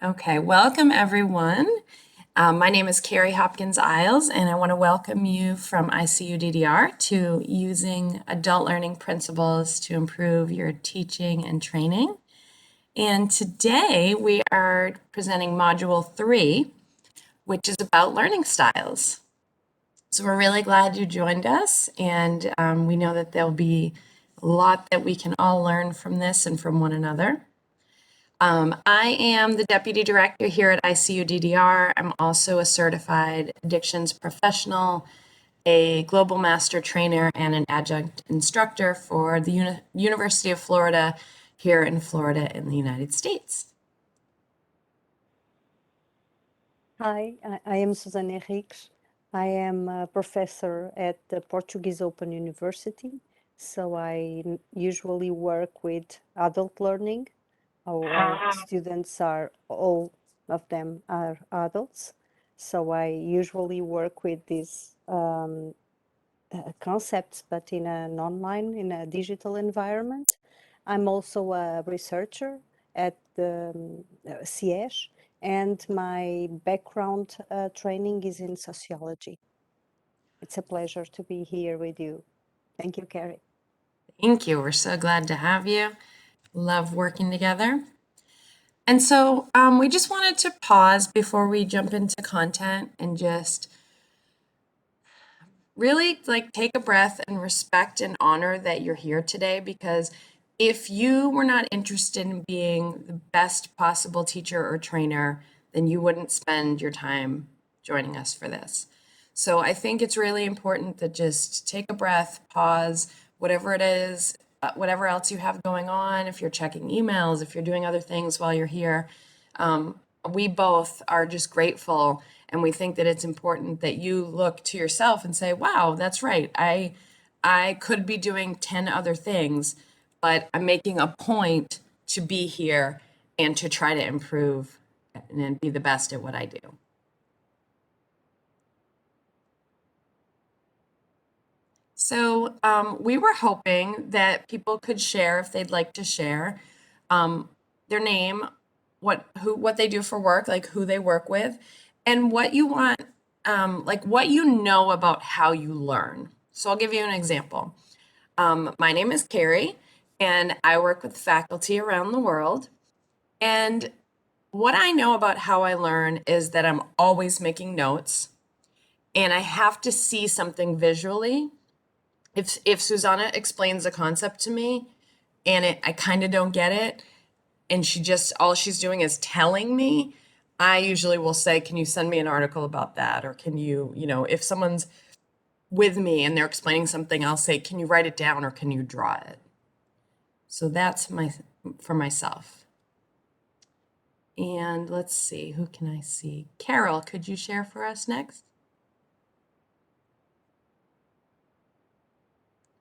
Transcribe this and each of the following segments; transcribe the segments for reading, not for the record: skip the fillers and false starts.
Okay, welcome everyone. My name is Cary Hopkins Eyles, and I want to welcome you from ICUDDR to using adult learning principles to improve your teaching and training. And today we are presenting Module 3, which is about learning styles. So we're really glad you joined us, and we know that there'll be a lot that we can all learn from this and from one another. I am the Deputy Director here at ICUDDR. I'm also a certified addictions professional, a Global Master Trainer, and an adjunct instructor for the University of Florida here in Florida in the United States. Hi, I am Susana Henriques. I am a professor at the Portuguese Open University. So I usually work with adult learning. Our students are, all of them are adults. So I usually work with these concepts, but in an online, in a digital environment. I'm also a researcher at the CIES, and my background training is in sociology. It's a pleasure to be here with you. Thank you, Cary. Thank you. We're so glad to have you. Love working together. And so we just wanted to pause before we jump into content and just really take a breath and respect and honor that you're here today, because if you were not interested in being the best possible teacher or trainer, then you wouldn't spend your time joining us for this. So I think it's really important to just take a breath, pause, whatever it is, whatever else you have going on, if you're checking emails, if you're doing other things while you're here. We both are just grateful, and we think that it's important that you look to yourself and say, wow, that's right. I could be doing 10 other things, but I'm making a point to be here and to try to improve and be the best at what I do. So we were hoping that people could share, if they'd like to share, their name, what they do for work, like who they work with, and what you want, like what you know about how you learn. So I'll give you an example. My name is Cary, and I work with faculty around the world. And what I know about how I learn is that I'm always making notes, and I have to see something visually. If Susana explains a concept to me and I kind of don't get it, and all she's doing is telling me, I usually will say, can you send me an article about that? Or can you, if someone's with me and they're explaining something, I'll say, can you write it down or can you draw it? So that's for myself. And let's see, who can I see? Carol, could you share for us next?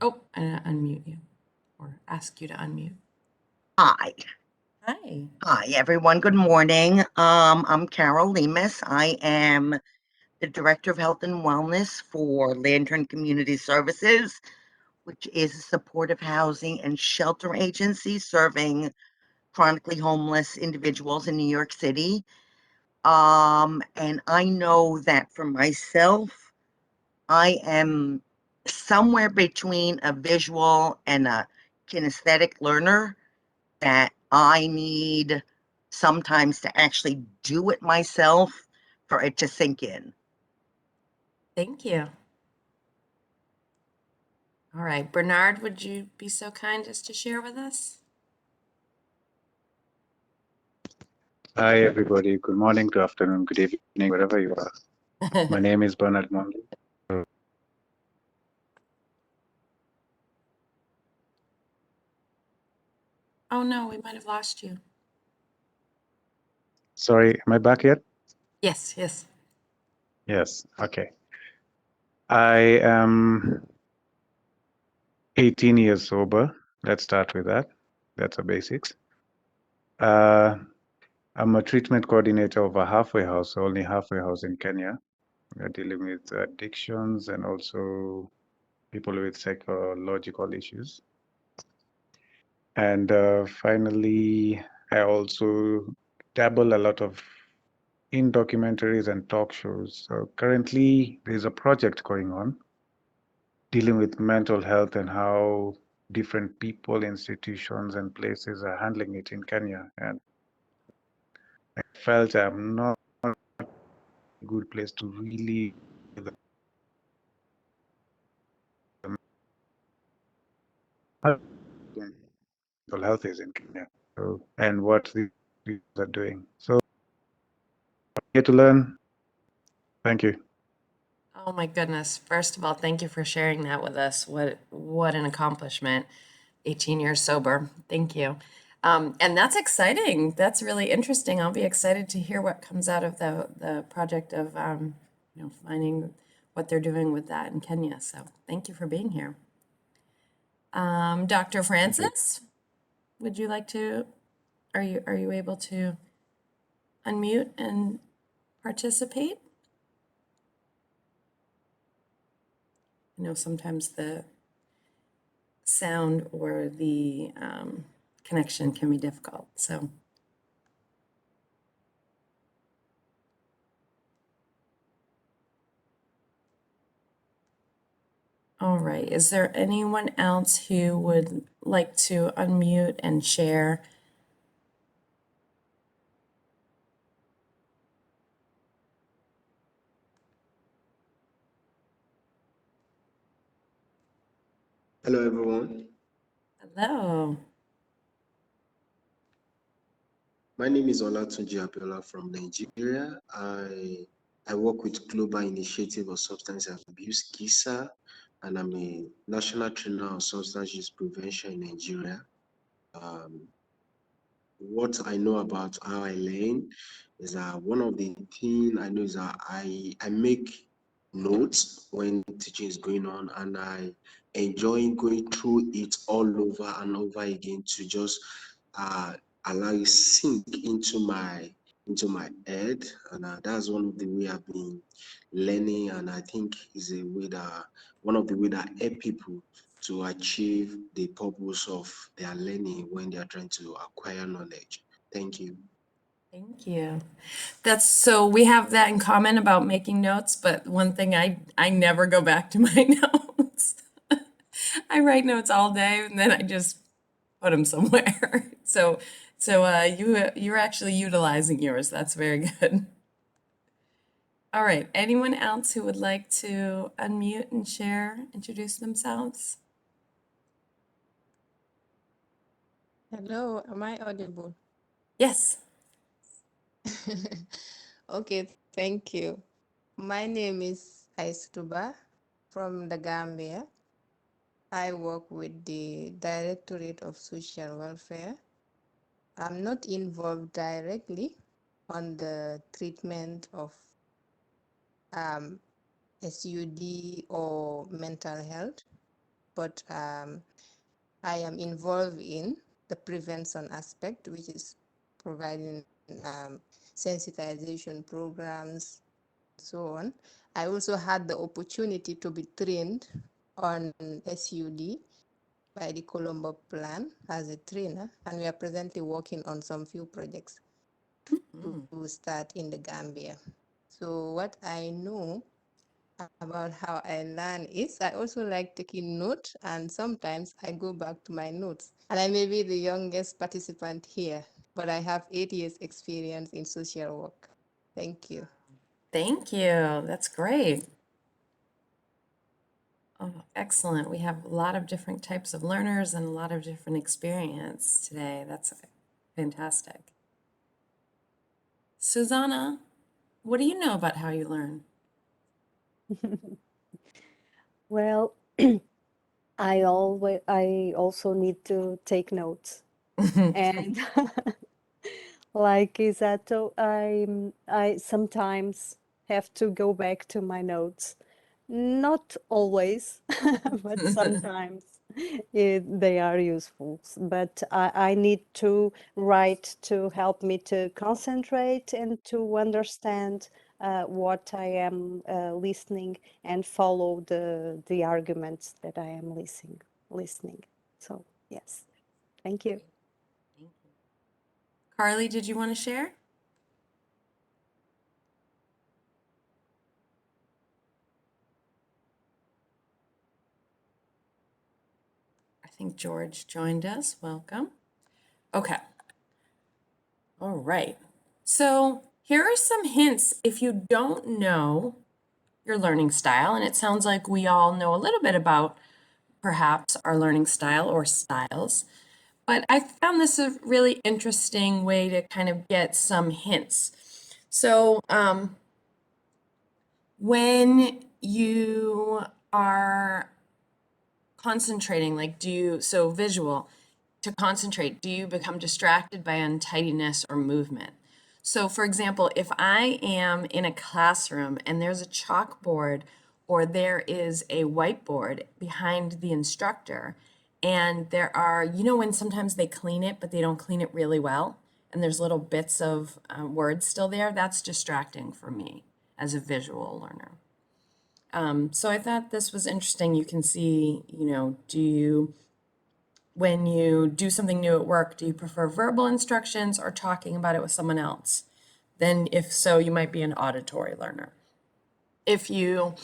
Oh, I'm gonna unmute you or ask you to unmute. Hi. Hi. Hi, everyone. Good morning. I'm Carol Lemus. I am the Director of Health and Wellness for Lantern Community Services, which is a supportive housing and shelter agency serving chronically homeless individuals in New York City. And I know that for myself, I am somewhere between a visual and a kinesthetic learner, that I need sometimes to actually do it myself for it to sink in. Thank you. All right, Bernard, would you be so kind as to share with us? Hi, everybody. Good morning, good afternoon, good evening, wherever you are. My name is Bernard Mondi. Oh no, we might have lost you. Sorry, am I back yet? Yes, yes. Yes, okay. I am 18 years sober. Let's start with that. That's the basics. I'm a treatment coordinator of a halfway house, only halfway house in Kenya. We're dealing with addictions and also people with psychological issues. And finally, I also dabble a lot of in documentaries and talk shows. So currently, there's a project going on dealing with mental health and how different people, institutions, and places are handling it in Kenya. And I felt I'm not a good place to really how mental health is in Kenya. So, and what these are doing. So here to learn. Thank you. Oh my goodness. First of all, thank you for sharing that with us. What an accomplishment. 18 years sober. Thank you. And that's exciting. That's really interesting. I'll be excited to hear what comes out of the project of finding what they're doing with that in Kenya. So thank you for being here. Dr. Francis, would you like to, are you able to unmute and participate? I know sometimes the sound or the connection can be difficult. So, all right. Is there anyone else who would like to unmute and share? Hello, everyone. Hello. My name is Olatunji Abiola from Nigeria. I work with Global Initiative of Substance Abuse, GISA, and I'm a national trainer on substance use prevention in Nigeria. What I know about how I learn is that one of the things I know is that I make notes when teaching is going on, and I enjoy going through it all over and over again to just allow it sink into my head, and that's one of the way I've been learning, and I think is a way that one of the way that help people to achieve the purpose of their learning when they are trying to acquire knowledge. Thank you. Thank you. That's so we have that in common about making notes, but one thing I never go back to my notes. I write notes all day and then I just put them somewhere. You're actually utilizing yours. That's very good. All right. Anyone else who would like to unmute and share, introduce themselves? Hello, am I audible? Yes. Okay, thank you. My name is ICUDDR from the Gambia. I work with the Directorate of Social Welfare. I'm not involved directly on the treatment of SUD or mental health, but I am involved in the prevention aspect, which is providing sensitization programs, so on. I also had the opportunity to be trained on SUD by the Colombo Plan as a trainer, and we are presently working on some few projects to start in the Gambia. So what I know about how I learn is I also like taking notes, and sometimes I go back to my notes. And I may be the youngest participant here, but I have 8 years experience in social work. Thank you. Thank you. That's great. Oh, excellent. We have a lot of different types of learners and a lot of different experience today. That's fantastic. Susana, what do you know about how you learn? Well, I also need to take notes. And like Isato, I sometimes have to go back to my notes. Not always, but sometimes they are useful. But I need to write to help me to concentrate and to understand what I am listening and follow the arguments that I am listening. So yes, thank you. Thank you. Carly, did you want to share? think George joined us. Welcome. Okay. All right. So here are some hints if you don't know your learning style, and it sounds like we all know a little bit about perhaps our learning style or styles, but I found this a really interesting way to kind of get some hints. So when you are concentrating, like so visual, to concentrate, do you become distracted by untidiness or movement? So for example, if I am in a classroom and there's a chalkboard or there is a whiteboard behind the instructor, and there are, when sometimes they clean it, but they don't clean it really well, and there's little bits of words still there, that's distracting for me as a visual learner. So I thought this was interesting. You can see, when you do something new at work, do you prefer verbal instructions or talking about it with someone else? Then if so, you might be an auditory learner. If you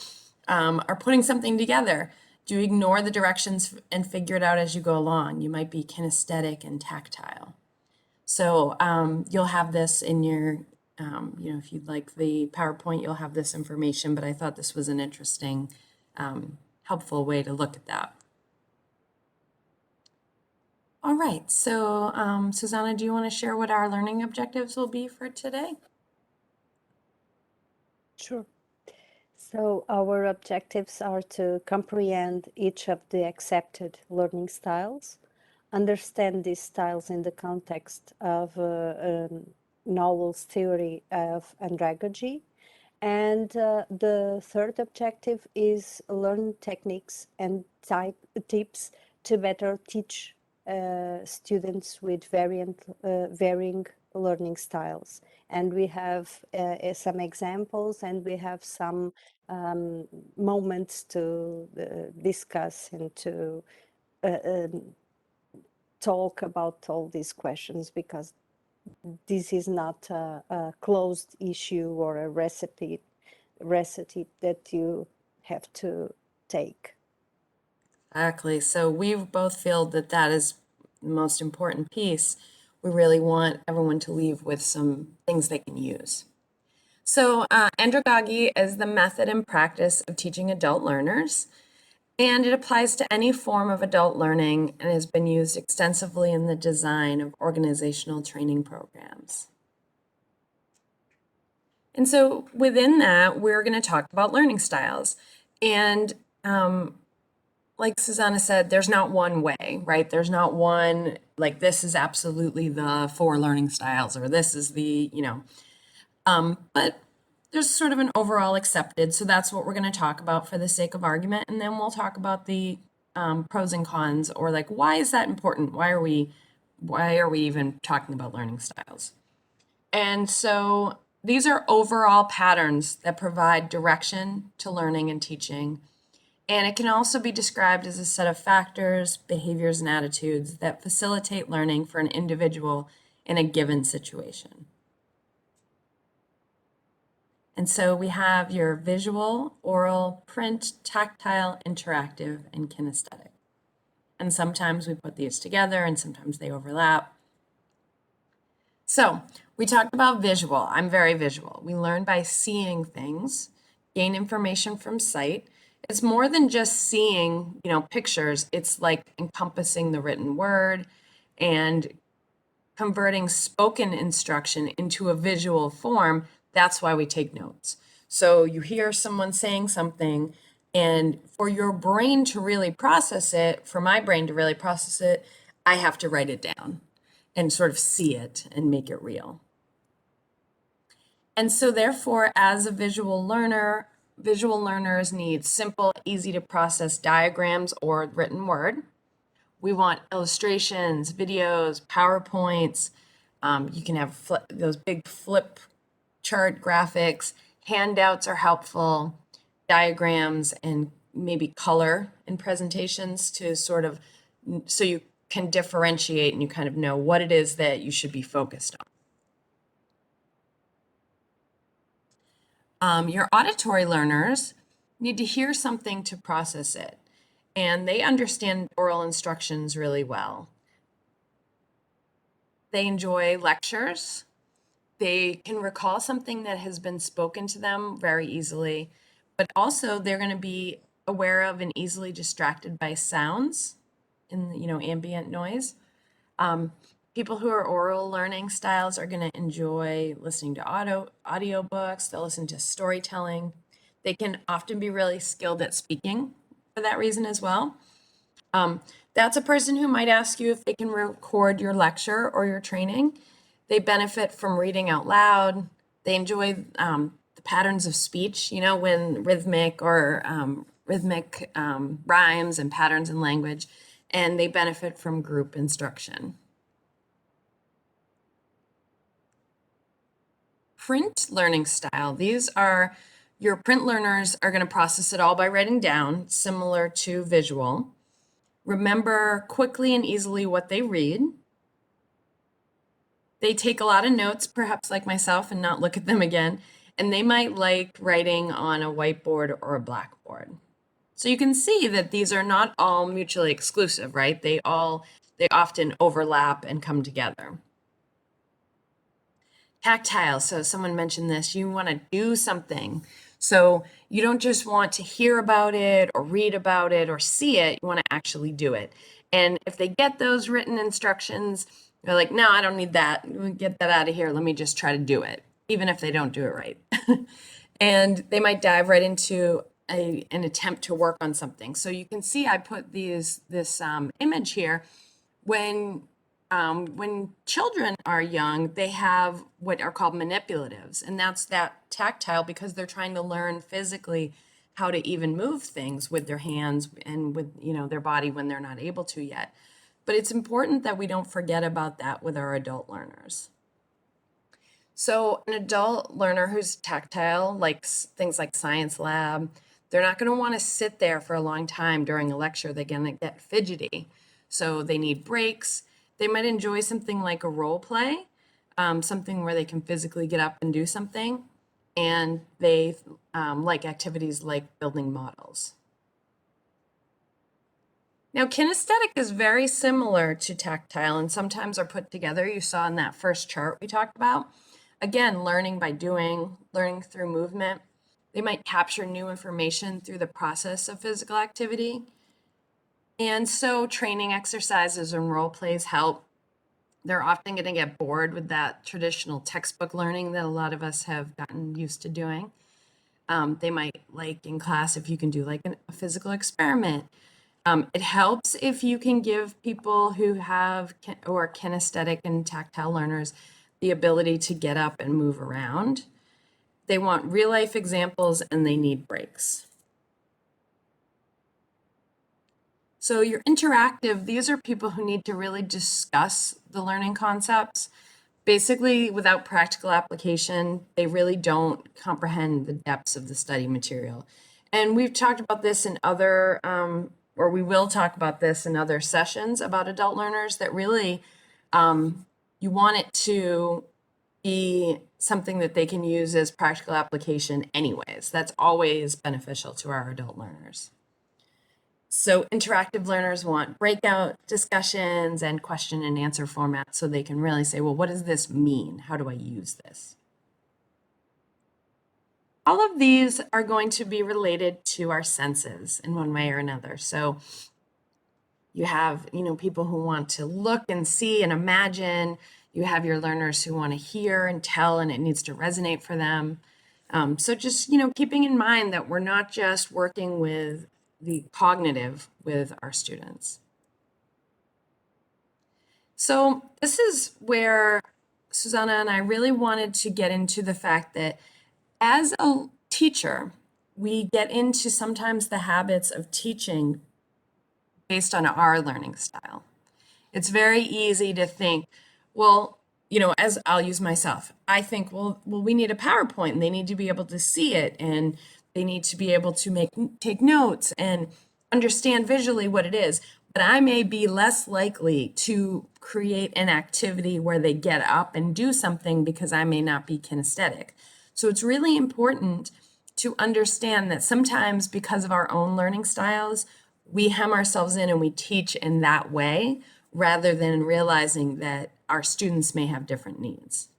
are putting something together, do you ignore the directions and figure it out as you go along? You might be kinesthetic and tactile. So you'll have this in your, if you'd like the PowerPoint, you'll have this information, but I thought this was an interesting, helpful way to look at that. All right, so Susana, do you want to share what our learning objectives will be for today? Sure. So our objectives are to comprehend each of the accepted learning styles, understand these styles in the context of Knowles' theory of andragogy, and the third objective is learn techniques and tips to better teach students with varying learning styles. And we have some examples, and we have some moments to discuss and to talk about all these questions, because this is not a closed issue or a recipe that you have to take. Exactly. So we both feel that that is the most important piece. We really want everyone to leave with some things they can use. So andragogy is the method and practice of teaching adult learners, and it applies to any form of adult learning and has been used extensively in the design of organizational training programs. And so within that, we're going to talk about learning styles. And like Susana said, there's not one way, right? There's not one, like this is absolutely the 4 learning styles, or this is the, but there's sort of an overall accepted. So that's what we're going to talk about for the sake of argument. And then we'll talk about the pros and cons, or like, why is that important? Why are we even talking about learning styles? And so these are overall patterns that provide direction to learning and teaching. And it can also be described as a set of factors, behaviors, and attitudes that facilitate learning for an individual in a given situation. And so we have your visual, oral, print, tactile, interactive, and kinesthetic. And sometimes we put these together and sometimes they overlap. So we talked about visual. I'm very visual. We learn by seeing things, gain information from sight. It's more than just seeing, pictures. It's like encompassing the written word and converting spoken instruction into a visual form. That's why we take notes. So you hear someone saying something, and for your brain to really process it, for my brain to really process it, I have to write it down and sort of see it and make it real. And so therefore, as a visual learner, visual learners need simple, easy to process diagrams or written word. We want illustrations, videos, PowerPoints. You can have those big flip chart graphics. Handouts are helpful. Diagrams and maybe color in presentations to sort of, so you can differentiate and you kind of know what it is that you should be focused on. Your auditory learners need to hear something to process it. and they understand oral instructions really well. They enjoy lectures. They can recall something that has been spoken to them very easily, but also they're going to be aware of and easily distracted by sounds and, ambient noise. People who are oral learning styles are going to enjoy listening to audiobooks. They'll listen to storytelling. They can often be really skilled at speaking for that reason as well. That's a person who might ask you if they can record your lecture or your training. They benefit from reading out loud. They enjoy the patterns of speech, when rhythmic rhymes and patterns in language, and they benefit from group instruction. Print learning style. These are your print learners are going to process it all by writing down, similar to visual. Remember quickly and easily what they read. They take a lot of notes, perhaps like myself, and not look at them again. And they might like writing on a whiteboard or a blackboard. So you can see that these are not all mutually exclusive, right? They often overlap and come together. Tactile. So someone mentioned this, you want to do something. So you don't just want to hear about it or read about it or see it, you want to actually do it. And if they get those written instructions, they're like, no, I don't need that. Get that out of here. Let me just try to do it, even if they don't do it right. And they might dive right into an attempt to work on something. So you can see I put this image here. When children are young, they have what are called manipulatives, and that's that tactile because they're trying to learn physically how to even move things with their hands and with their body when they're not able to yet. But it's important that we don't forget about that with our adult learners. So an adult learner who's tactile, likes things like science lab, they're not going to want to sit there for a long time during a lecture. They're going to get fidgety. So they need breaks. They might enjoy something like a role play, something where they can physically get up and do something. And they like activities like building models. Now, kinesthetic is very similar to tactile and sometimes are put together. You saw in that first chart we talked about. Again, learning by doing, learning through movement. They might capture new information through the process of physical activity. And so training exercises and role plays help. They're often going to get bored with that traditional textbook learning that a lot of us have gotten used to doing. They might like in class if you can do like a physical experiment. It helps if you can give people who have or kinesthetic and tactile learners the ability to get up and move around. They want real life examples and they need breaks. So you're interactive. These are people who need to really discuss the learning concepts. Basically, without practical application, they really don't comprehend the depths of the study material. And we've talked about this in other, or we will talk about this in other sessions about adult learners, that really you want it to be something that they can use as practical application anyways. That's always beneficial to our adult learners. So interactive learners want breakout discussions and question and answer formats so they can really say, well, what does this mean? How do I use this? All of these are going to be related to our senses in one way or another. So you have, people who want to look and see and imagine. You have your learners who want to hear and tell, and it needs to resonate for them. So just, keeping in mind that we're not just working with the cognitive with our students. So this is where Susana and I really wanted to get into the fact that as a teacher, we get into sometimes the habits of teaching based on our learning style. It's very easy to think, well, as I'll use myself, I think, well, we need a PowerPoint and they need to be able to see it and they need to be able to take notes and understand visually what it is. But I may be less likely to create an activity where they get up and do something because I may not be kinesthetic. So it's really important to understand that sometimes because of our own learning styles, we hem ourselves in and we teach in that way rather than realizing that our students may have different needs.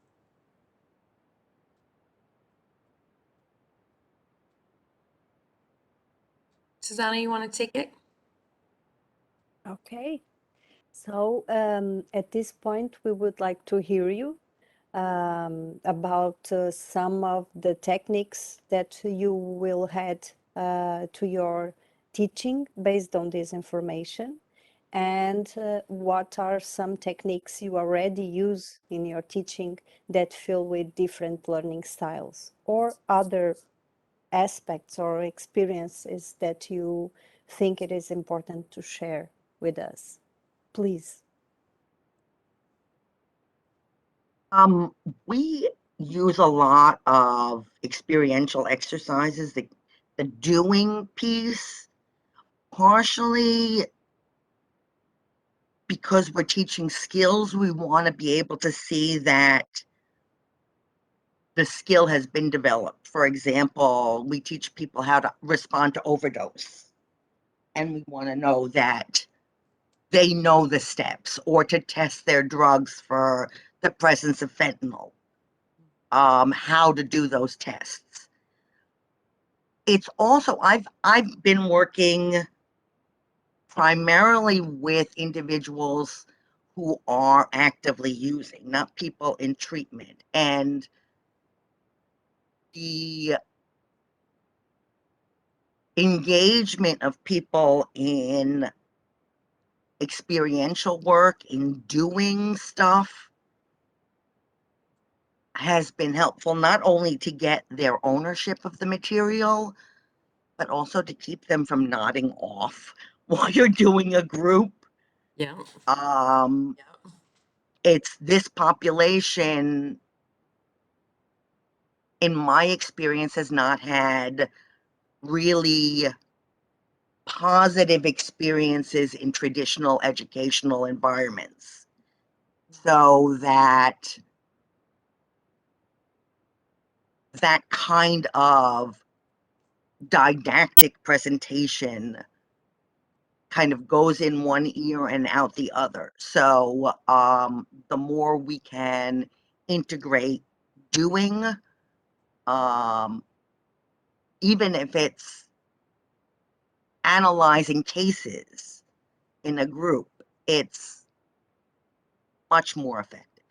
Susana, you want to take it? Okay. So at this point, we would like to hear you about some of the techniques that you will add to your teaching based on this information, and what are some techniques you already use in your teaching that feel with different learning styles, or other aspects or experiences that you think it is important to share with us. Please. We use a lot of experiential exercises, the doing piece, partially because we're teaching skills. We want to be able to see that the skill has been developed. For example, we teach people how to respond to overdose, and we want to know that they know the steps, or to test their drugs for the presence of fentanyl, how to do those tests. It's also, I've been working primarily with individuals who are actively using, not people in treatment. And the engagement of people in experiential work, in doing stuff, has been helpful, not only to get their ownership of the material, but also to keep them from nodding off while you're doing a group. Yeah. Yeah. It's this population, in my experience, has not had really positive experiences in traditional educational environments. So that kind of didactic presentation kind of goes in one ear and out the other. So the more we can integrate doing, even if it's analyzing cases in a group, it's much more effective.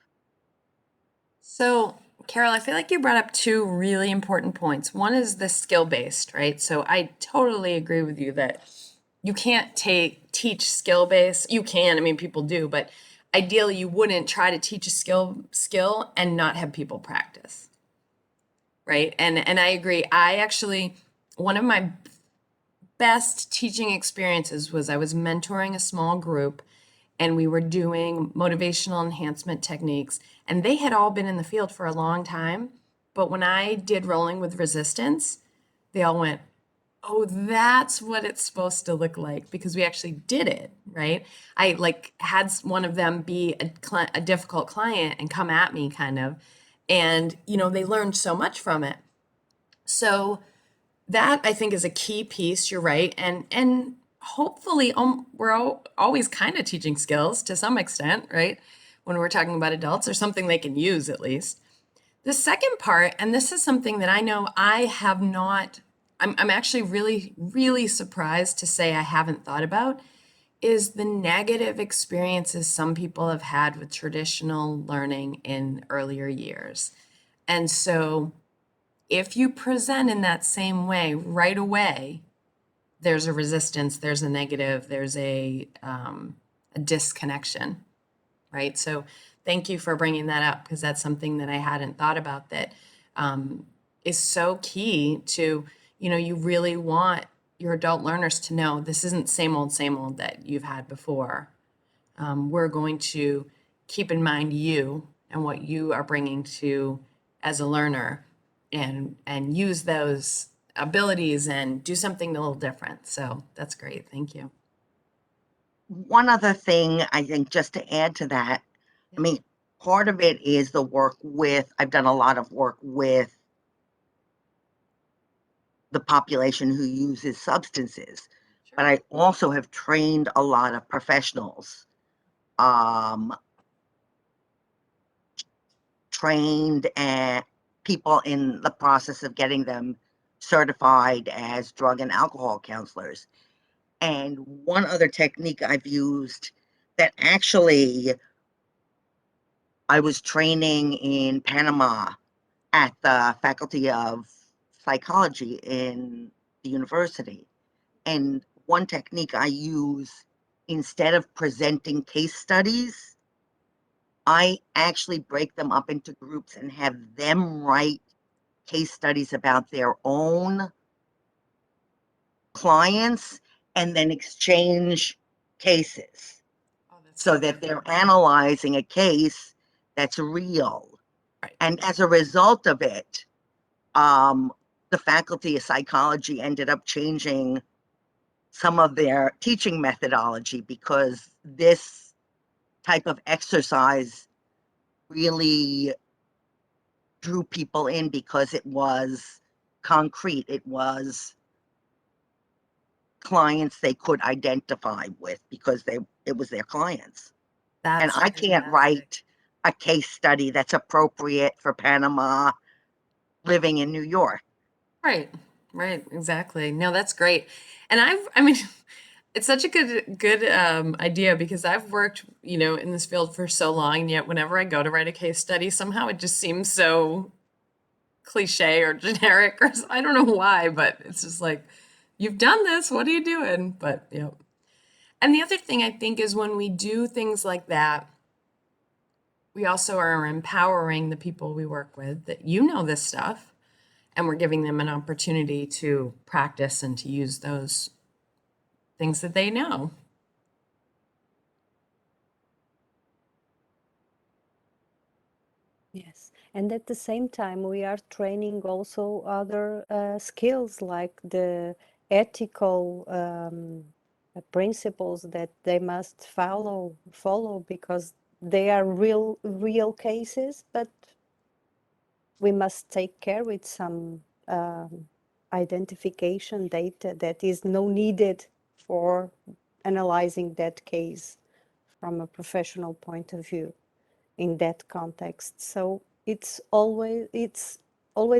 So, Carol, I feel like you brought up two really important points. One is the skill-based, right? So I totally agree with you that you can't teach skill-based. You can, I mean, people do, but ideally you wouldn't try to teach a skill and not have people practice, right? And I agree. One of my best teaching experiences was I was mentoring a small group and we were doing motivational enhancement techniques, and they had all been in the field for a long time. But when I did rolling with resistance, they all went, "Oh, that's what it's supposed to look like," because we actually did it, right? I had one of them be a difficult client and come at me kind of, and they learned so much from it. So that I think is a key piece. You're right, and hopefully we're always kind of teaching skills to some extent, right? When we're talking about adults, or something they can use at least. The second part, and this is something that I know I have not, I'm actually really, really surprised to say I haven't thought about, is the negative experiences some people have had with traditional learning in earlier years. And so if you present in that same way right away, there's a resistance, there's a negative, there's a disconnection, right? So thank you for bringing that up, because that's something that I hadn't thought about, that is so key to, you really want your adult learners to know this isn't same old that you've had before. We're going to keep in mind you and what you are bringing to as a learner, and use those abilities and do something a little different. So that's great. Thank you. One other thing, I think, just to add to that, I mean, part of it is the work with, I've done a lot of work with the population who uses substances. Sure. but I also have trained a lot of professionals. Trained people in the process of getting them certified as drug and alcohol counselors. And one other technique I've used that actually I was training in Panama at the Faculty of Psychology in the university. And one technique I use, instead of presenting case studies, I actually break them up into groups and have them write case studies about their own clients and then exchange cases Oh, that's so that they're analyzing a case that's real. Right. And as a result of it, the Faculty of Psychology ended up changing some of their teaching methodology because this type of exercise really drew people in because it was concrete. It was clients they could identify with because it was their clients. And That's I can't fantastic. write a case study that's appropriate for Panama living in New York. Right, right, exactly. No, that's great. And I mean, it's such a good idea because I've worked, in this field for so long, and yet whenever I go to write a case study, somehow it just seems so cliche or generic, or I don't know why, but it's just like, you've done this, what are you doing? But yeah. And the other thing I think is when we do things like that, we also are empowering the people we work with that this stuff, and we're giving them an opportunity to practice and to use those things that they know. Yes, and at the same time, we are training also other skills like the ethical principles that they must follow because they are real cases, but we must take care with some identification data that is no needed for analyzing that case from a professional point of view in that context. So it's always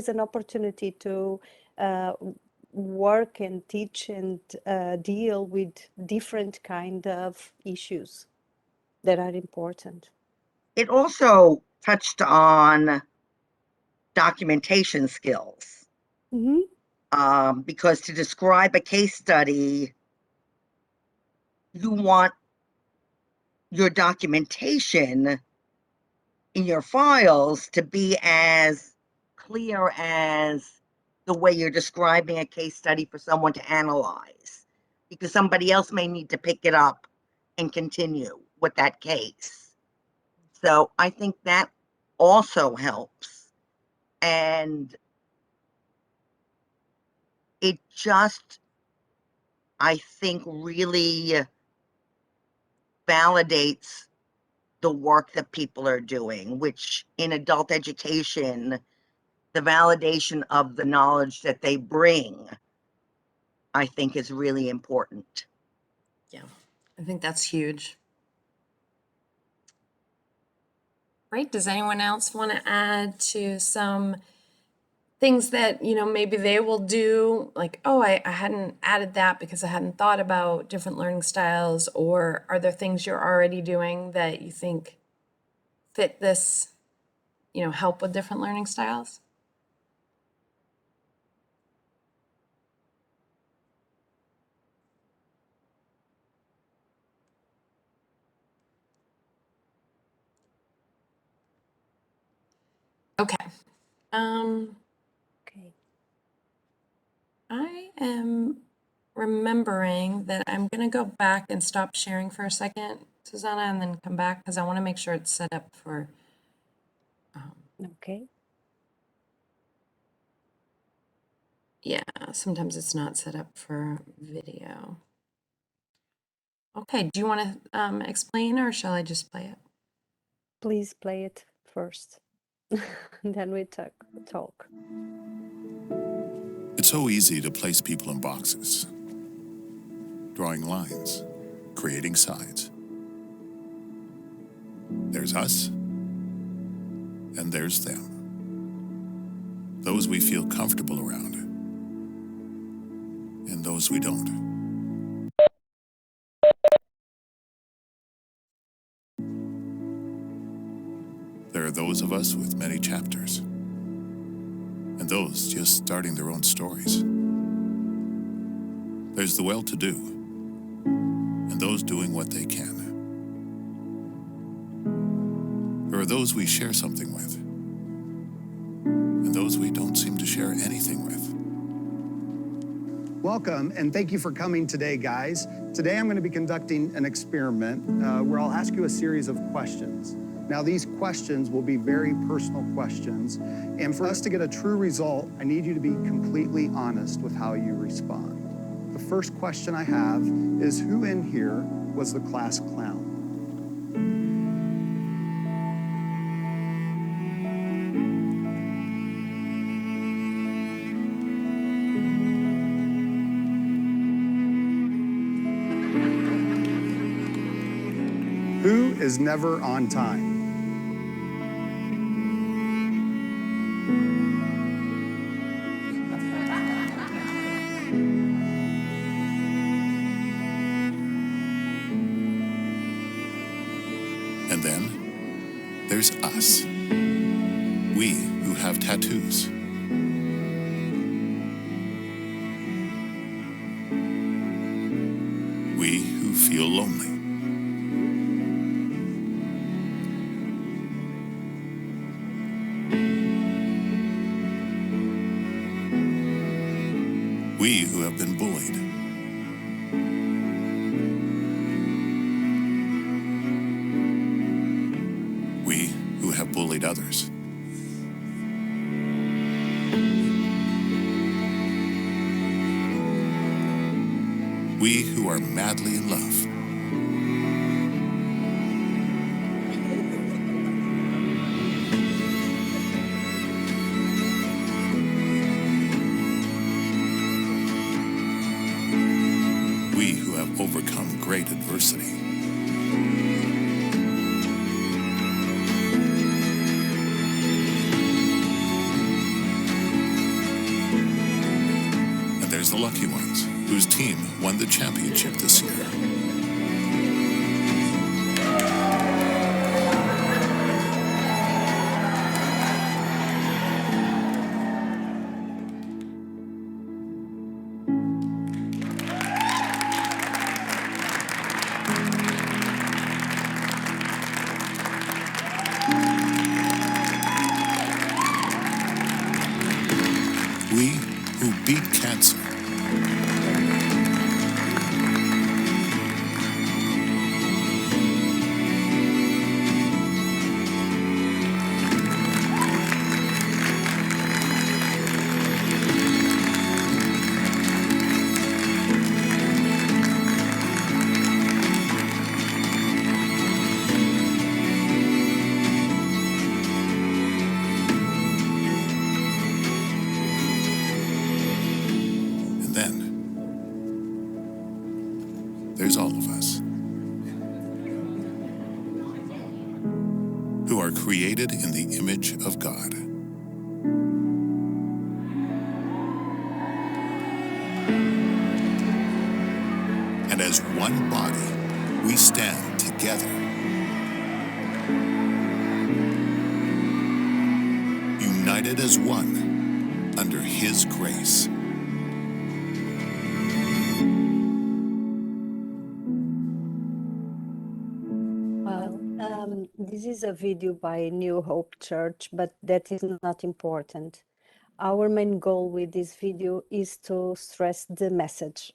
an opportunity to work and teach and deal with different kind of issues that are important. It also touched on documentation skills. Mm-hmm. Because to describe a case study, you want your documentation in your files to be as clear as the way you're describing a case study for someone to analyze, because somebody else may need to pick it up and continue with that case. So I think that also helps. And it just, I think, really validates the work that people are doing, which in adult education, the validation of the knowledge that they bring, I think, is really important. Yeah, I think that's huge. Right. Does anyone else want to add to some things that, maybe they will do? Like, oh, I hadn't added that because I hadn't thought about different learning styles. Or are there things you're already doing that you think fit this, help with different learning styles? Okay. Okay. I am remembering that I'm going to go back and stop sharing for a second, Susana, and then come back because I want to make sure it's set up for. Okay. Yeah, sometimes it's not set up for video. Okay, do you want to explain or shall I just play it? Please play it first. Then we talk. It's so easy to place people in boxes. drawing lines, creating sides. There's us, and there's them. Those we feel comfortable around, and those we don't. There are those of us with many chapters, and those just starting their own stories. There's the well-to-do, and those doing what they can. There are those we share something with, and those we don't seem to share anything with. Welcome, and thank you for coming today, guys. Today I'm going to be conducting an experiment where I'll ask you a series of questions. Now, these questions will be very personal questions, and for us to get a true result, I need you to be completely honest with how you respond. The first question I have is, who in here was the class clown? Who is never on time? And then there's us. We who have tattoos. We who feel lonely. We who have been bullied. We who have bullied others. We who are madly in love. We who have overcome great adversity. And there's the lucky ones, whose team won the championship this year. We who beat cancer. And then there's all of us who are created in the image of God. And as one body, we stand together, united as one under His grace. Well, this is a video by New Hope Church, but that is not important. Our main goal with this video is to stress the message.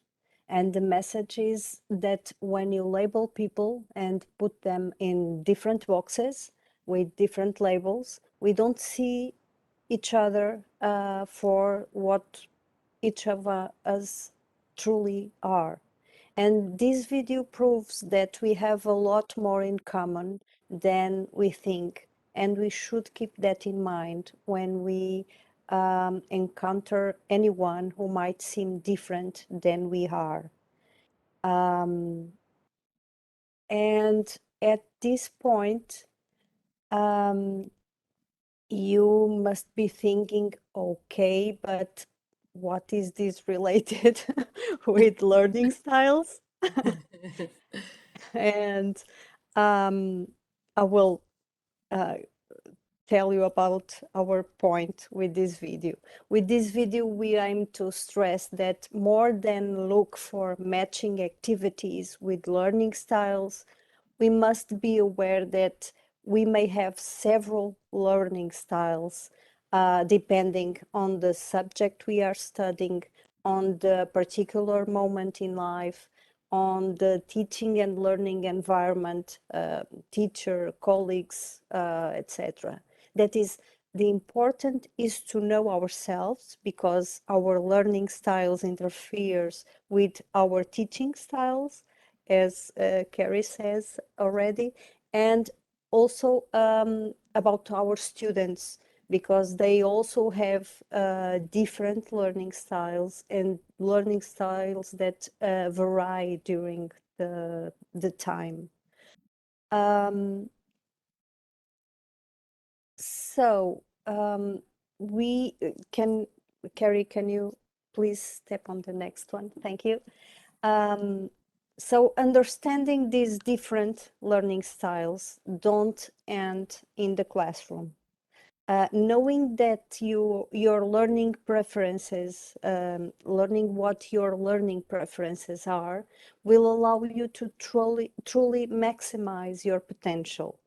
And the message is that when you label people and put them in different boxes with different labels, we don't see each other for what each of us truly are. And this video proves that we have a lot more in common than we think. And we should keep that in mind when we encounter anyone who might seem different than we are. Um, and at this point, you must be thinking, okay, but what is this related with learning styles? And I will tell you about our point with this video. With this video, we aim to stress that more than look for matching activities with learning styles, we must be aware that we may have several learning styles depending on the subject we are studying, on the particular moment in life, on the teaching and learning environment, teacher, colleagues, etc. That is, the important is to know ourselves because our learning styles interferes with our teaching styles, as Cary says already, and also about our students because they also have different learning styles and learning styles that vary during the time. So we can, Cary, can you please step on the next one? Thank you. So understanding these different learning styles don't end in the classroom. Knowing that your learning preferences, learning what your learning preferences are, will allow you to truly maximize your potential.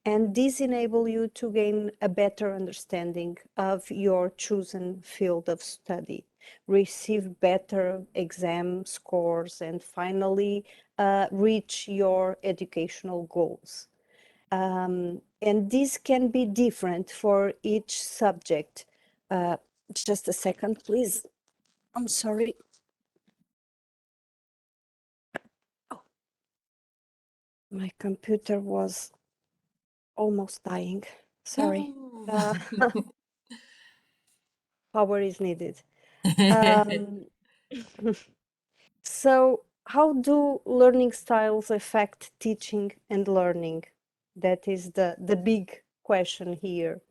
And this enable you to gain a better understanding of your chosen field of study, receive better exam scores, and finally reach your educational goals. And this can be different for each subject. Just a second, please. I'm sorry. Oh, my computer was almost dying. Sorry. No. Power is needed. Um, so how do learning styles affect teaching and learning? That is the big question here.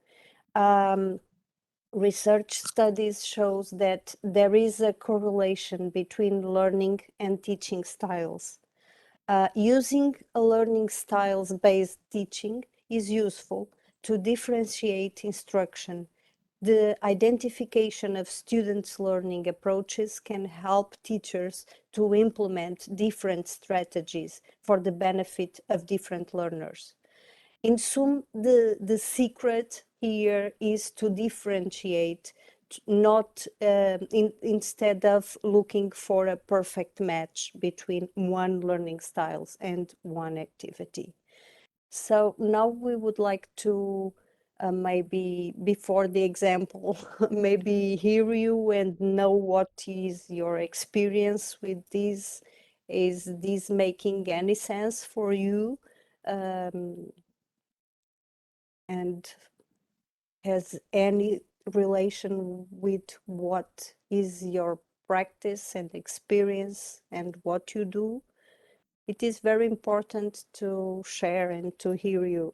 Research studies shows that there is a correlation between learning and teaching styles. Using a learning styles-based teaching is useful to differentiate instruction. The identification of students' learning approaches can help teachers to implement different strategies for the benefit of different learners. In sum, the secret here is to differentiate, not instead of looking for a perfect match between one learning styles and one activity. So now we would like to maybe before the example, maybe hear you and know what is your experience with this. Is this making any sense for you? And has any relation with what is your practice and experience and what you do? It is very important to share and to hear you.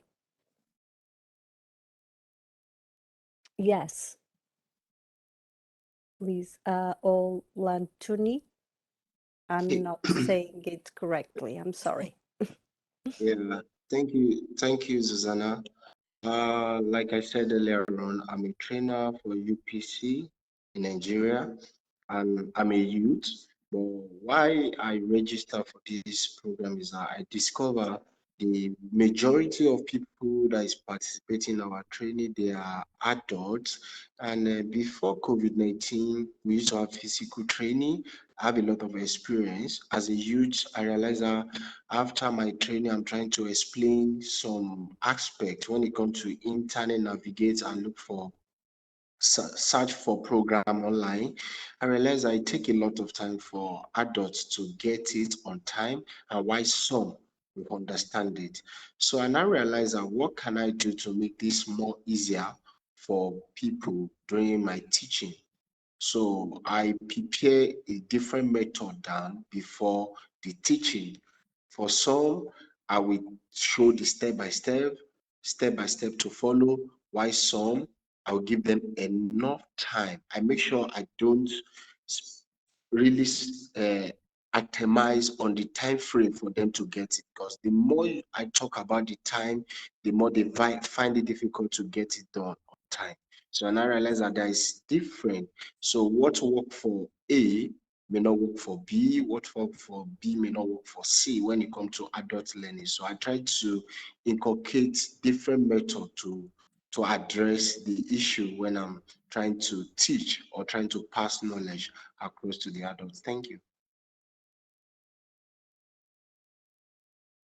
Yes, please, Olantuni. I'm not saying it correctly. I'm sorry. Yeah, thank you, Susana. Like I said earlier on, I'm a trainer for UPC in Nigeria, and I'm a youth. But why I register for this program is that I discover the majority of people that is participating in our training, they are adults. And before COVID-19, we used to have physical training. I have a lot of experience. As a youth, I realized that after my training, I'm trying to explain some aspects when it comes to internet navigate and look for search for program online. I realize I take a lot of time for adults to get it on time and why some will understand it. So I now realize that what can I do to make this more easier for people during my teaching? So I prepare a different method down before the teaching. For some, I will show the step by step to follow. Why some, I will give them enough time. I make sure I don't really itemize on the time frame for them to get it, because the more I talk about the time, the more they find it difficult to get it done on time. So and I realize that there is different. So what work for A may not work for B, what work for B may not work for C when it comes to adult learning. So I try to inculcate different methods to address the issue when I'm trying to teach or trying to pass knowledge across to the adults. Thank you.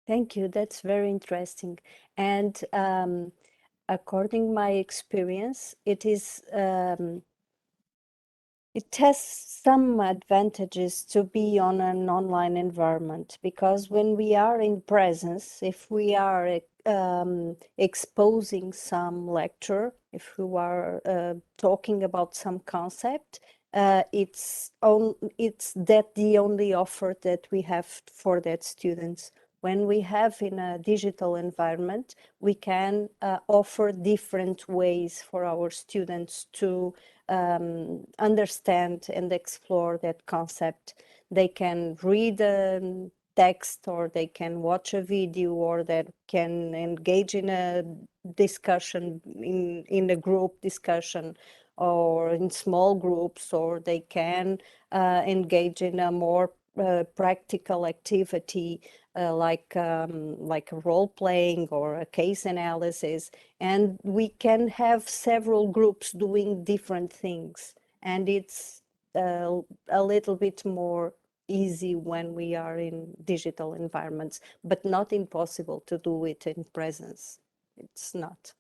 Thank you. That's very interesting. And according my experience, it has some advantages to be on an online environment, because when we are in presence, if we are exposing some lecture, if we are talking about some concept, it's that the only offer that we have for that students. When we have in a digital environment, we can offer different ways for our students to understand and explore that concept. They can read a text, or they can watch a video, or they can engage in a discussion, in a group discussion, or in small groups, or they can engage in a more practical activity, like a role playing or a case analysis. And we can have several groups doing different things, and it's a little bit more easy when we are in digital environments, but not impossible to do it in presence. It's not.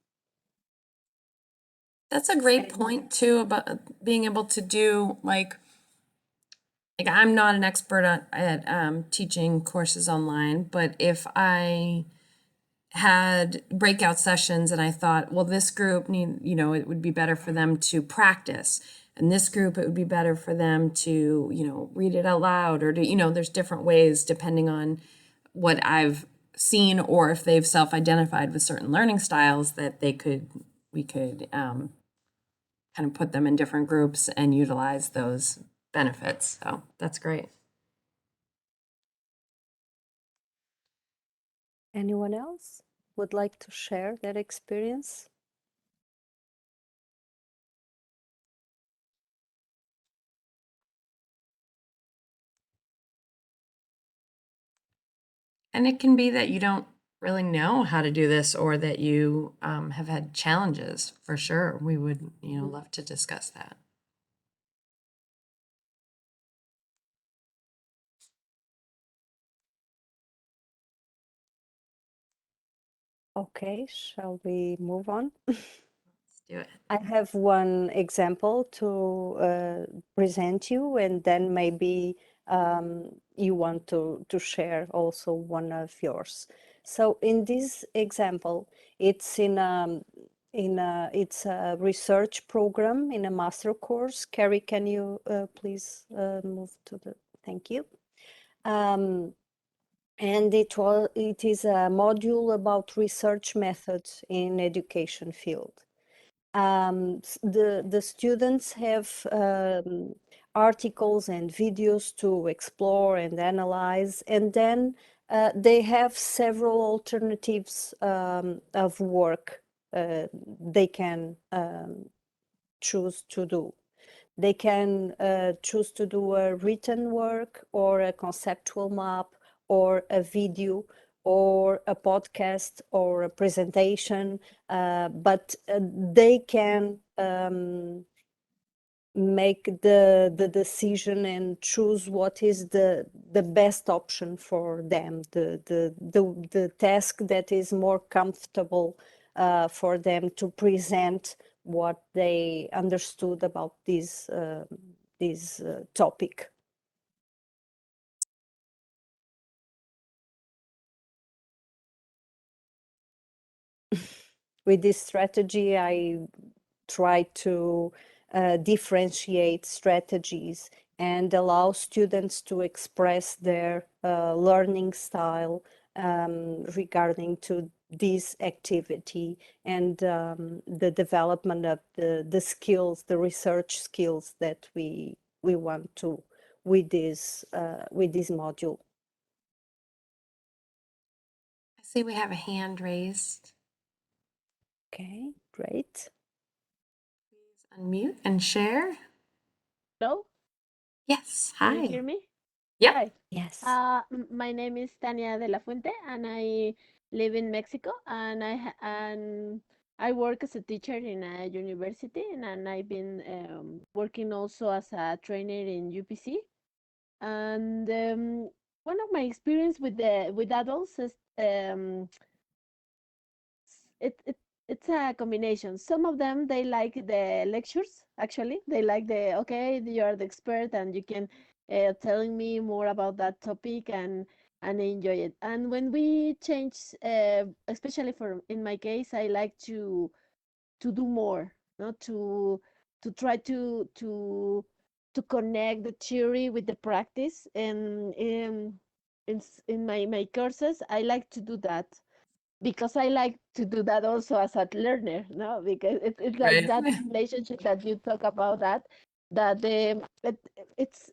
That's a great point too, about being able to do like I'm not an expert at teaching courses online, but if I had breakout sessions and I thought, well, this group it would be better for them to practice, and this group, it would be better for them to, read it out loud, or to, there's different ways depending on what I've seen, or if they've self-identified with certain learning styles that we could kind of put them in different groups and utilize those benefits. So that's great. Anyone else would like to share that experience? And it can be that you don't really know how to do this, or that you have had challenges. For sure, we would love to discuss that. Okay, shall we move on? Let's do it. I have one example to present you, and then maybe you want to share also one of yours. So in this example, it's it's a research program in a master course. Cary, can you please move to the, thank you. And it is a module about research methods in education field. The students have articles and videos to explore and analyze, and then they have several alternatives of work they can choose to do. They can choose to do a written work, or a conceptual map, or a video, or a podcast, or a presentation, but they can make the decision and choose what is the best option for them, the task that is more comfortable for them to present what they understood about this topic. With this strategy, I try to differentiate strategies and allow students to express their learning style regarding to this activity and the development of the skills, the research skills that we want to with this module. I see we have a hand raised. Okay, great. Please unmute and share. Hello, Yes, can you hi. hear me? Yep. Hi. Yes. My name is Tania de la Fuente, and I live in Mexico, and I work as a teacher in a university, and I've been working also as a trainer in UPC. And one of my experience with adults is it's a combination. Some of them they like the lectures. Actually, they like the okay, you are the expert and you can telling me more about that topic and I enjoy it. And when we change, especially for in my case, I like to do more, not to try to connect the theory with the practice. And in my courses, I like to do that because I like to do that also as a learner, no? Because it's like Right. that relationship that you talk about that it's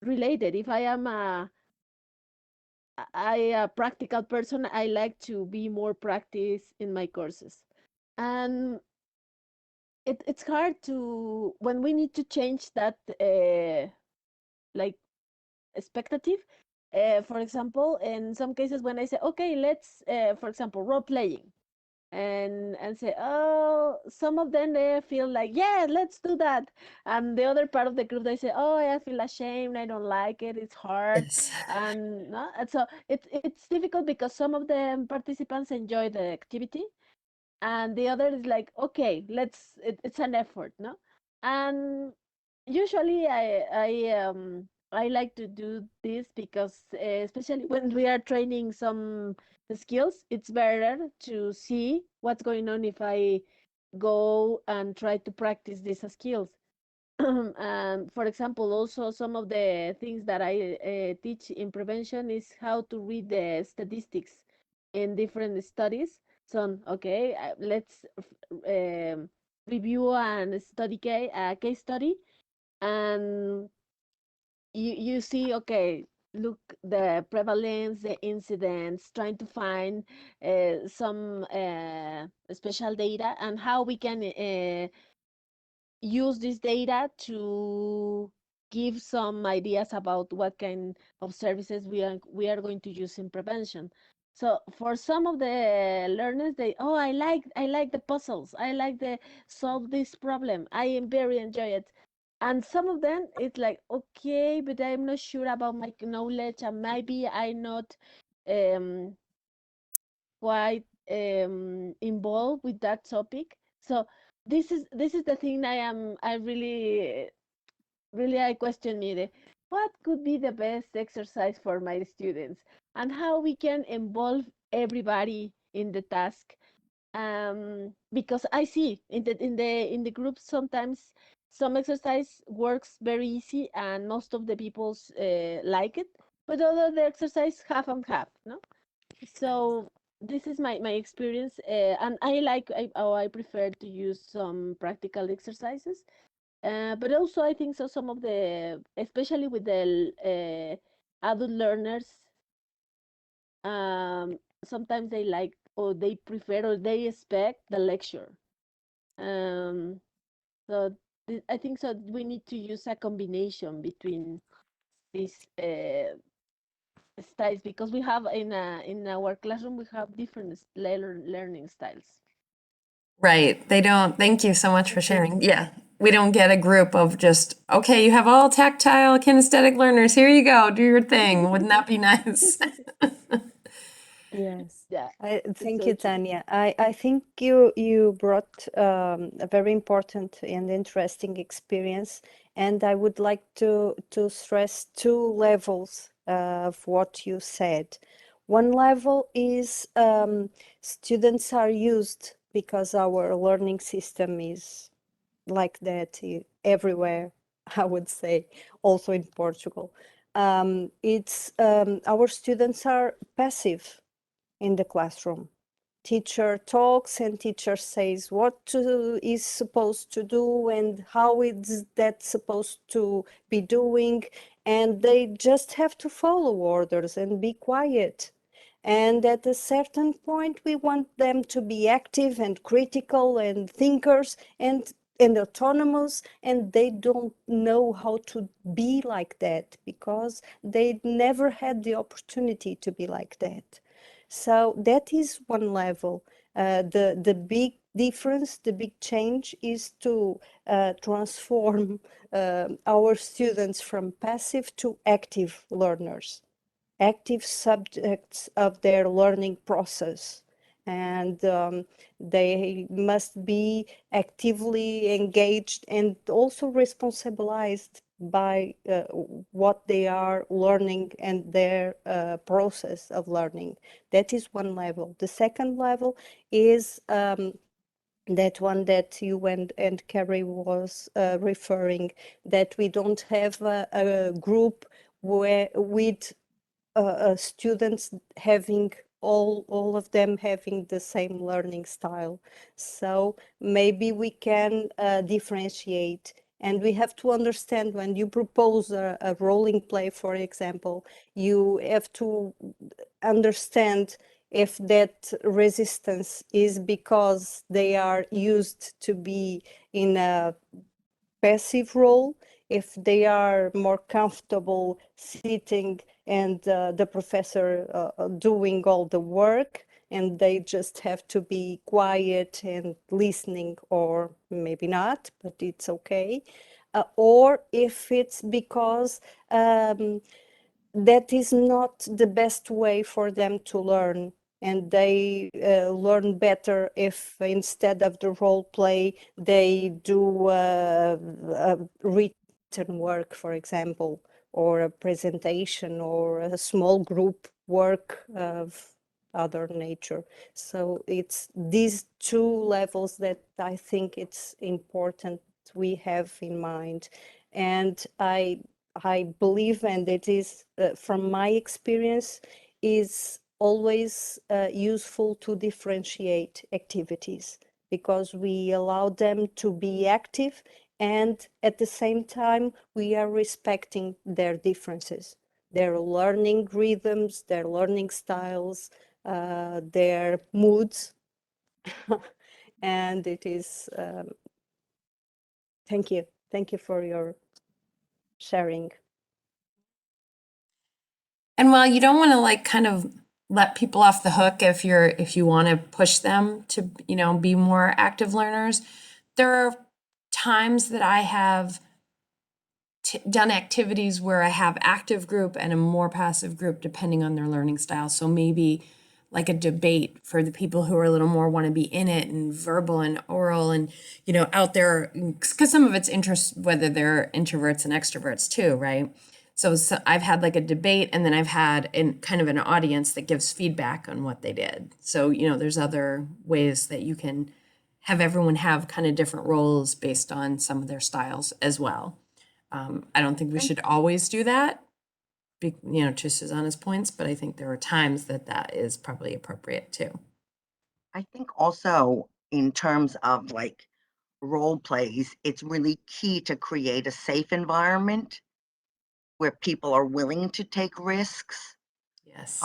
related. If I am a practical person, I like to be more practice in my courses. And it's hard to when we need to change that like expectative. For example, in some cases when I say, okay, let's for example, role playing and say, oh, some of them they feel like, yeah, let's do that, and the other part of the group they say, oh, I feel ashamed, I don't like it, it's hard. Yes. And no? And so it's difficult because some of the participants enjoy the activity and the other is like, okay, it's an effort, no? And usually I like to do this because especially when we are training some skills, it's better to see what's going on if I go and try to practice these skills. And for example, also some of the things that I teach in prevention is how to read the statistics in different studies. So, okay, let's review and study a case study, and you see, okay, look the prevalence, the incidents, trying to find some special data and how we can use this data to give some ideas about what kind of services we are going to use in prevention. So for some of the learners, they, oh, I like the puzzles, I like the solve this problem, I am very enjoy it. And some of them it's like, okay, but I'm not sure about my knowledge and maybe I'm not um quite involved with that topic. So this is the thing I really I question me what could be the best exercise for my students and how we can involve everybody in the task. Because I see in the group sometimes some exercise works very easy and most of the people like it, but other the exercise half and half, no? So this is my experience, and I prefer to use some practical exercises. But also I think so some of the, especially with the adult learners, sometimes they like or they prefer or they expect the lecture. Um, so I think so we need to use a combination between these styles because we have in our classroom we have different learning styles. Right. They don't, thank you so much for sharing. Yeah. We don't get a group of just, okay, you have all tactile kinesthetic learners. Here you go. Do your thing. Wouldn't that be nice? Yes. Yeah, it's Thank so you, true. Tanya. I think you brought a very important and interesting experience, and I would like to stress two levels of what you said. One level is students are used because our learning system is like that. everywhere, I would say, also in Portugal. Our students are passive in the classroom. Teacher talks and teacher says is supposed to do and how is that supposed to be doing, and they just have to follow orders and be quiet. And at a certain point, we want them to be active and critical and thinkers and autonomous, and they don't know how to be like that because they never had the opportunity to be like that. So that is one level. The big difference, the big change is to transform our students from passive to active learners, active subjects of their learning process. And they must be actively engaged and also responsibilized by what they are learning and their process of learning. That is one level. The second level is that one that you and Cary was referring, that we don't have a group with students having all of them having the same learning style. So maybe we can differentiate, and we have to understand when you propose a rolling play, for example, you have to understand if that resistance is because they are used to be in a passive role, if they are more comfortable sitting and the professor doing all the work and they just have to be quiet and listening, or maybe not, but it's okay. Or if it's because that is not the best way for them to learn, and they learn better if instead of the role play they do written work, for example, or a presentation or a small group work of other nature. So it's these two levels that I think it's important we have in mind. And I believe, and it is from my experience, is always useful to differentiate activities, because we allow them to be active and at the same time we are respecting their differences, their learning rhythms, their learning styles, their moods. And it is, thank you. Thank you for your sharing. And while you don't want to like kind of let people off the hook if you want to push them to, be more active learners, there are times that I have done activities where I have active group and a more passive group depending on their learning style. So maybe like a debate for the people who are a little more want to be in it and verbal and oral and, out there, because some of it's interest, whether they're introverts and extroverts too, right? So I've had like a debate, and then I've had kind of an audience that gives feedback on what they did. So, there's other ways that you can have everyone have kind of different roles based on some of their styles as well. I don't think we should always do that, to Susana's points, but I think there are times that is probably appropriate too. I think also in terms of like role plays, it's really key to create a safe environment where people are willing to take risks. Yes.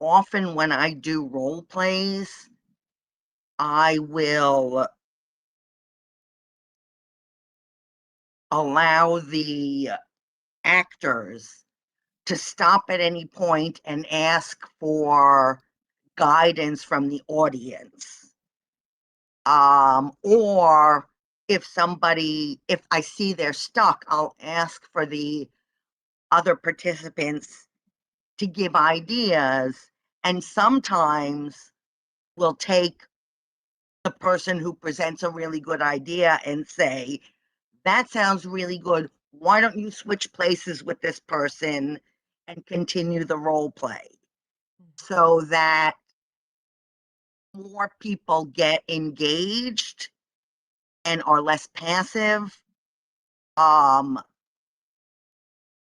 Often when I do role plays, I will allow the actors to stop at any point and ask for guidance from the audience. Or if I see they're stuck, I'll ask for the other participants to give ideas, and sometimes we'll take the person who presents a really good idea and say, that sounds really good. Why don't you switch places with this person and continue the role play, so that more people get engaged and are less passive,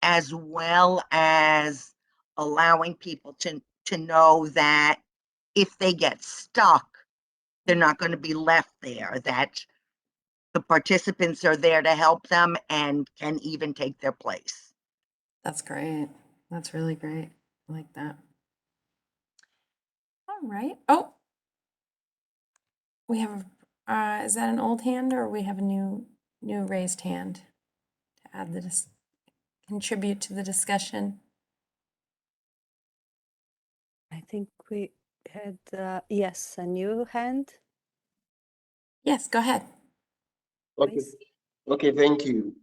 as well as allowing people to know that if they get stuck, they're not going to be left there, that the participants are there to help them and can even take their place. That's great. That's really great. I like that. All right. Oh, we have, is that an old hand or we have a new raised hand to add contribute to the discussion? I think we had, yes, a new hand, Yes, go ahead. Okay, please. okay, thank you.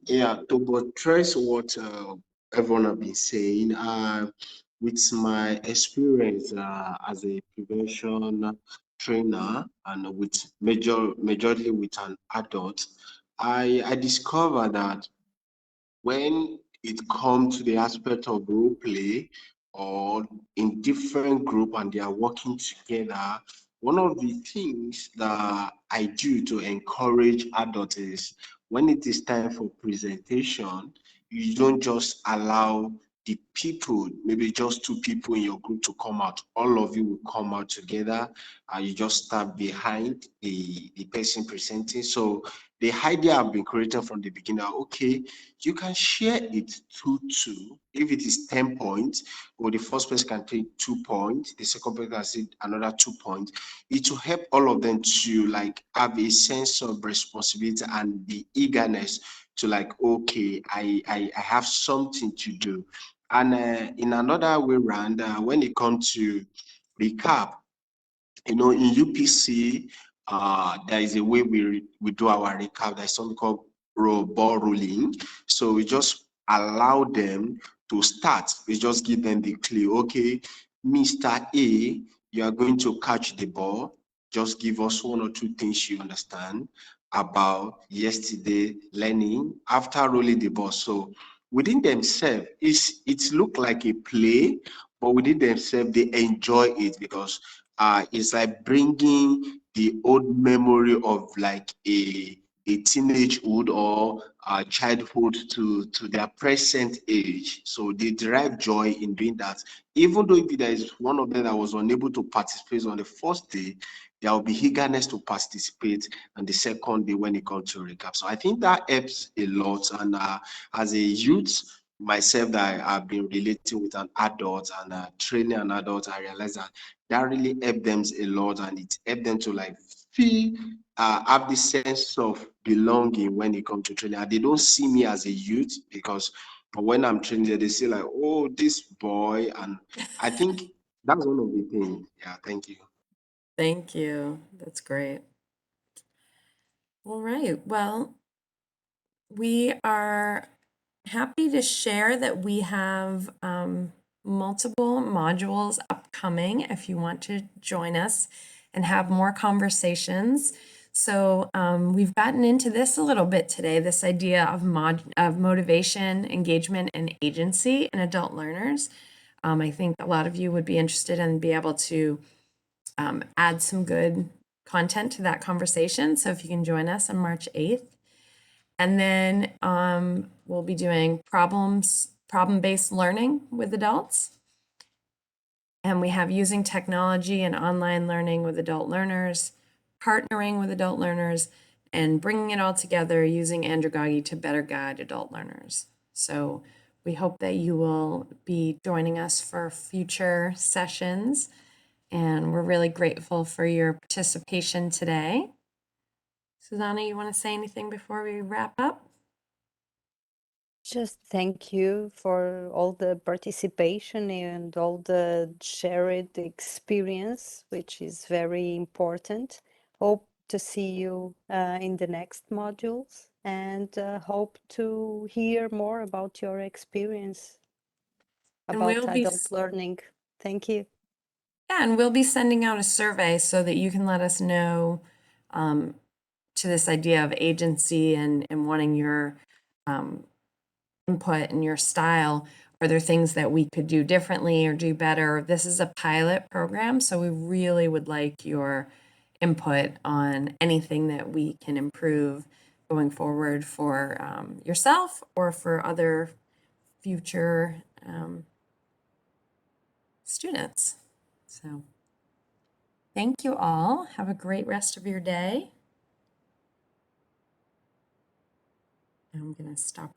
Yeah, to buttress what everyone have been saying, with my experience as a prevention trainer and with majorly with an adult, I discovered that when it comes to the aspect of role play or in different group and they are working together, one of the things that I do to encourage adults is when it is time for presentation, you don't just allow the people, maybe just two people in your group to come out. All of you will come out together and you just stand behind the person presenting. So the idea have been created from the beginning. Okay, you can share it 2-2. If it is 10 points, or the first person can take 2 points, the second person can take another 2 points. It will help all of them to like have a sense of responsibility and the eagerness to like, okay, I have something to do. And in another way around, when it comes to recap, you know, in UPC, there is a way we do our recap. There's something called ball rolling. So we just allow them to start. We just give them the clue. Okay, Mr. A, you are going to catch the ball. Just give us 1 or 2 things you understand about yesterday learning after rolling the ball. So within themselves, it look like a play, but within themselves, they enjoy it because it's like bringing the old memory of like a teenagehood or childhood to their present age. So they derive joy in doing that. Even though if there is one of them that was unable to participate on the first day, there will be eagerness to participate on the second day when it comes to recap. So I think that helps a lot. And as a youth, myself that I've been relating with an adult and training an adult, I realized that really helped them a lot, and it helped them to like feel have the sense of belonging when it comes to training. And they don't see me as a youth because when I'm training, they say like, oh, this boy. And I think that's one of the things. Yeah, thank you. Thank you. That's great. All right. Well, we are happy to share that we have multiple modules upcoming if you want to join us and have more conversations. So we've gotten into this a little bit today, this idea of motivation, engagement, and agency in adult learners. I think a lot of you would be interested and be able to add some good content to that conversation. So if you can join us on March 8th. And then we'll be doing problem-based learning with adults. And we have using technology and online learning with adult learners, partnering with adult learners, and bringing it all together using andragogy to better guide adult learners. So we hope that you will be joining us for future sessions. And we're really grateful for your participation today. Susana, you want to say anything before we wrap up? Just thank you for all the participation and all the shared experience, which is very important. Hope to see you in the next modules and hope to hear more about your experience And about we'll be adult learning. Thank you. Yeah, and we'll be sending out a survey so that you can let us know to this idea of agency and wanting your input and your style. Are there things that we could do differently or do better? This is a pilot program, so we really would like your input on anything that we can improve going forward for yourself or for other future students. So thank you all. Have a great rest of your day. I'm going to stop our